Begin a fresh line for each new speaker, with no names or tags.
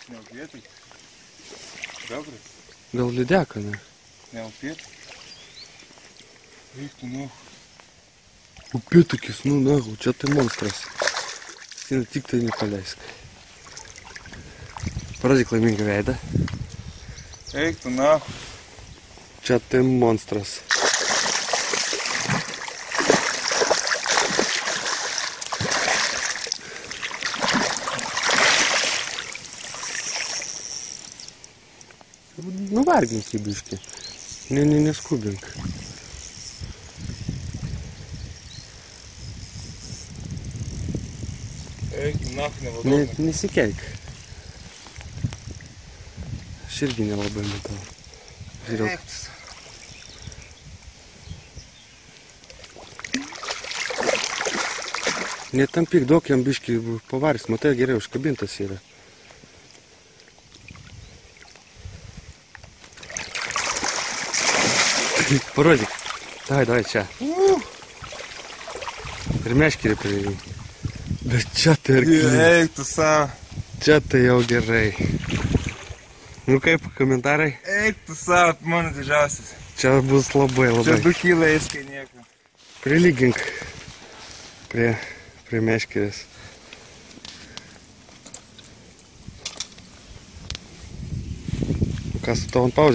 Neupėtai. Bebras.
Gal lydeka, ne?
Neupėtai. Eik tu, nu.
Upėtakis, nu nahu, čia tai monstras. Stina, tik tai nepaleisk. Parodyk laimingą veidą.
Eik tu, nahu.
Čia tai monstras. Nuvargink jį biškį. Neskubink.
Eik, nahu, nevadovai.
Nesikeik. Aš irgi nelabai matau. Žiūrėk.
Eik tu.
Netampyk, duok jam biškį pavarys. Matai, gerai užkabintas yra. Parodyk. Davai, čia. Ir meškerį prie. Bet čia tai arklys.
Eik tu savo.
Čia tai jau gerai. Nu kaip, komentarai?
Eik tu savo, mano didžiausias.
Čia bus labai.
Čia 2 kilai eis, kai nieko.
Prilygink prie meškerės. Kas su tavo ant pauzės?